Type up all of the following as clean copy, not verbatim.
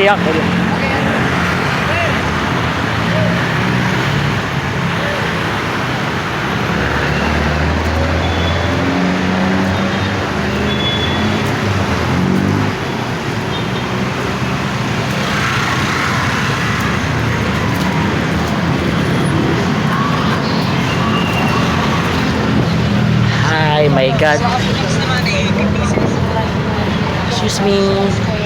Liyak. Ay my God. Excuse me.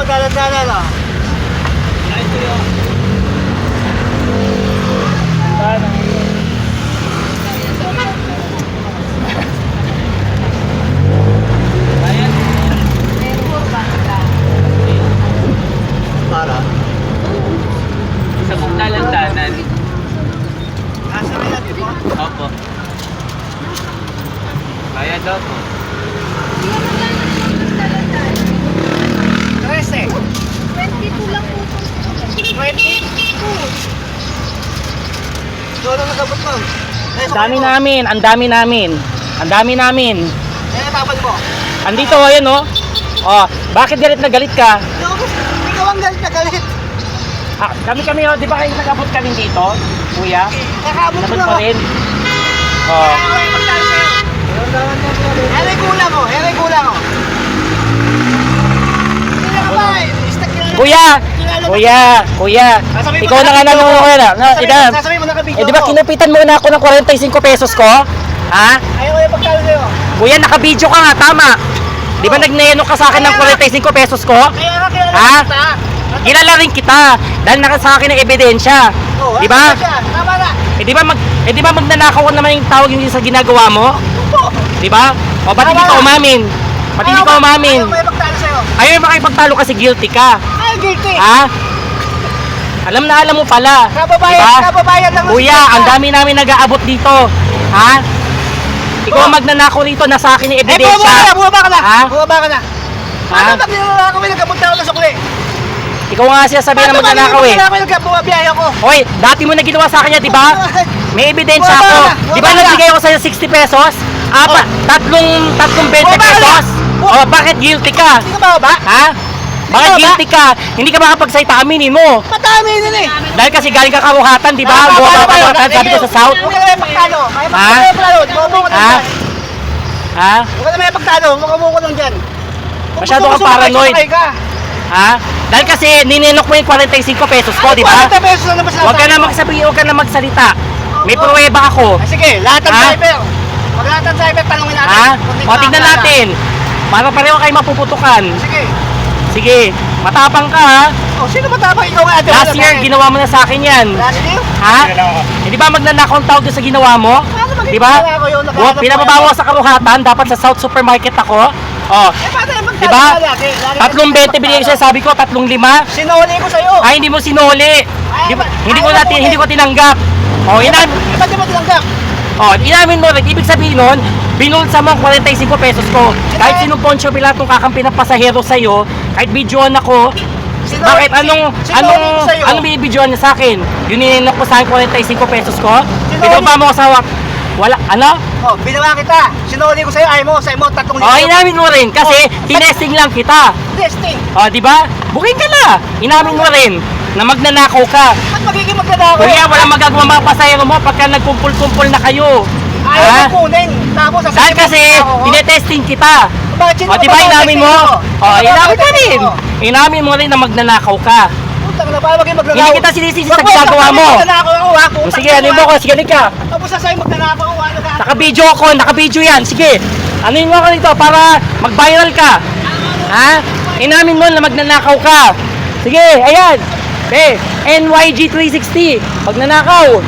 po, dalan-dalan o. Ito yun. Para? Sa kong dalan-dalan. Asa na natin po? Opo. Kaya daw po. 13. 22 lang po. 20? Doon ang nagabot mo. Ang dami namin, ang dami namin. Ang dami namin. Eh, natapad mo. Andito, ayan oh. Oh, bakit galit na galit ka? Ikaw ang galit na galit. Ah, kami oh, di ba kayo nag-abot kami dito? kuya. Nakabot Laban mo pa ako. rin. Kaya Oh. ako yung magkano sa'yo. Heray kulang ko, heray kulang ko. Hindi ka ba eh. Istak kilala. Kuya! Kuya! Sasabihin mo Ikaw na nga nakabidyo nang ko. na. Sasabihin mo nakabidyo Eh, di ba ko. kinupitan mo na ako ng 45 pesos ko? Ha? Ayaw ko yung magkano sa'yo. Kuya, nakabidyo ka nga, tama. Di ba nagneno ka sa akin ng 45 pesos ko? Kaya nga kilala Ha? kita. Kilala rin kita dahil naka sa akin ng ebidensya. Oh, Di ba? ano siya? Tama na. Eh di ba magnanakaw ko naman yung tawag yung sa ginagawa mo? Opo. Di ba? O ba't hindi ka umamin? Ba't hindi ka umamin? Ayaw ko yung magkano sa'yo. Ayaw makipagtalo kasi guilty ka. Ay, guilty. Ha? Alam mo pala. Kababayan, Diba? kababayan lang. Kuya, ang dami namin nag-aabot dito. Ha? Ikaw ang magnanakaw rito, nasa akin yung Eh, bumaba ka na, ebidensya. bumaba ka na. Ha? Bumaba ka na. Ha? Ano pag nilalaka ko, may nagkapunta ako na sukli. Ikaw nga siya sabihin na magnanakaw eh. Paano ba nagkabumabiyahe ako? Hoy, dati mo na ginawa sa akin yan, di ba? May ebidensya Bumaba ako. ka na, Di ba bumaba ka. nagbigay ako sa'yo 60 pesos? Tatlong 20 Bumaba ka na. pesos? O, bakit guilty ka? Hindi ka ba? Ha? Bakit Ikaw ba? guilty ka? Hindi ka makapagsalita, aminin mo. Matami nun eh. Dahil kasi galing ka karuhatan, di ba? Buha ka karuhatan, sabi ko sa South. Huwag ka na may pagtalo. May Ha? pagtalo. Bobo ka Ha? lang dyan. Ha? Huwag ka na may pagtalo. Mukha lang dyan. Kung Masyado gusto kang mo sumakay, paranoid. sumakay ka. Ha? Dahil kasi ninenok mo yung 45 pesos ko, di ba? 40 pesos lang naman Huwag ka na magsabi, huwag ka na magsalita. May pruweba ako. Ah, sige, lahat ng Ha? driver. Pag lahat ng driver, tanongin natin. Ha? Kung O, tignan nakakala. natin. Para pareho kayo mapuputukan. Sige. Sige, matapang ka ha. Oh, sino ba tapang ikaw nga? Last year, ginawa mo na sa akin yan. Last year? Ha? Eh, di ba magnanakaw ang tawag doon sa ginawa mo? Paano magiging Di ba? ako yun? O, pinababawa sa karuhatan, dapat sa South Supermarket ako. O, Eh, paano yung di ba? lagi? Tatlong 20 binigay ko sa'yo, sabi ko, 3.5. Sinuli ko sa'yo. Ay, hindi mo sinuli. Hindi ko tinanggap. O, Iba di mo tinanggap? inamin mo rin. Ibig sabihin nun, binulsa mo ang 45 pesos ko. Kahit sinong Poncio Pilato kakampi ng pasahero sa'yo, kahit videoan ako, bakit? Anong bibidyoan niya sa akin? Yung nininok ko sa akin 45 pesos ko? Ibaba mo ko sa wala, ano? Oh, binawa kita. Sinuli ko sa'yo, ay mo, sa'yo mo, 3,000. Inamin mo rin kasi tinesting lang kita. Testing. Di ba? Bukin ka na. Inamin mo rin na magnanakaw ka. Ba't magiging magdadako? Kuya, wala magagawa mga pasahero mo pagka nagkumpul-kumpul na kayo. Ayaw mo kunin. Tapos, Dahil kasi, tinetesting kita. Bakit sino Di ba inamin mo? Inamin mo rin. Oh. Inamin mo rin na magnanakaw ka. Putang na, paano maging magnanakaw? Hindi kita sinisisi sa ginagawa mo. Magnanakaw ako, ha? O sige, ano mo ko? Sige, ka. Tapos sa'yo magnanakaw ako, ano ka? Naka-video ako, naka-video yan. Sige, anuin mo ako dito para mag-viral ka. Ha? Inamin mo na magnanakaw ka. Sige, ayan. NYG 360. Magnanakaw.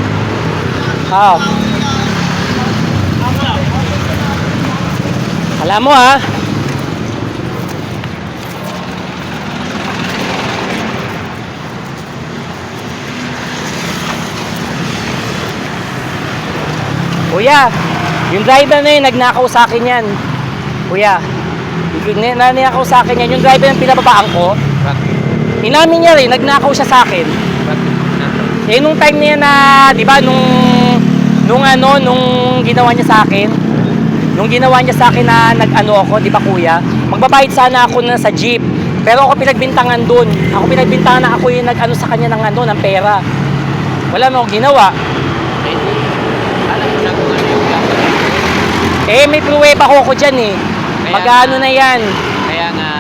Alam mo ha. Kuya, yung driver na yun, nagnakaw sa akin yan. Kuya, nagnakaw sa akin yan. Yung driver yung pinababaan ko, inamin niya rin, nagnakaw siya sa akin. Eh, nung time niya na, di ba, nung ginawa niya sa akin, na nag-ano ako, di ba kuya, magbabayad sana ako na sa jeep. Pero ako pinagbintangan dun. Ako pinagbintangan na ako yung nag-ano sa kanya ng pera. Wala mo akong ginawa. Alam mo na kung ano yung dapat. Eh, may pruweba ko dyan eh. Mag-ano na yan. Kaya nga,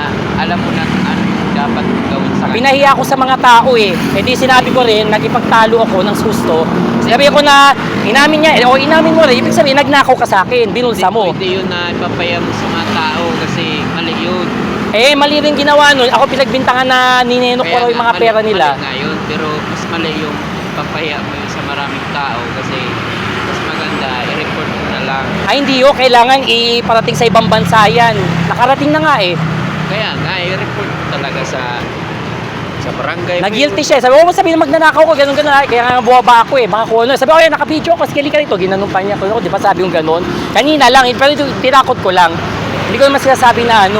alam mo na kung ano yung dapat gawin sa kanya. Pinahiya ako sa mga tao eh. Eh di sinabi ko rin, nagipagtalo ako ng susto. Sinabi ko na, inamin niya, o inamin mo rin, ibig sabihin, nagnakaw ka sa akin, binulsa mo. Hindi yun na ipapaya mo sa mga tao kasi mali yun. Eh, mali rin ginawa nun. Ako pinagbintangan na ninenok ko raw yung mga pera nila. Mali nga yun, pero mas mali yung papaya mo yun sa maraming tao kasi mas maganda, i-report mo na lang. Ay, hindi yun. Kailangan iparating sa ibang bansa yan. Nakarating na nga eh. Kaya nga, i-report mo talaga sa barangay. Nag-guilty siya. Sabi ko, sabi na magnanakaw ko, ganun. Kaya nga buwaba ako eh. Mga kuno. Sabi ko, ay, naka-video ako. Sige, ka rito. Ginanong pa niya. Di ba sabi yung ganun? Kanina lang. Pero tinakot ko lang. Hindi ko naman sinasabi na ano.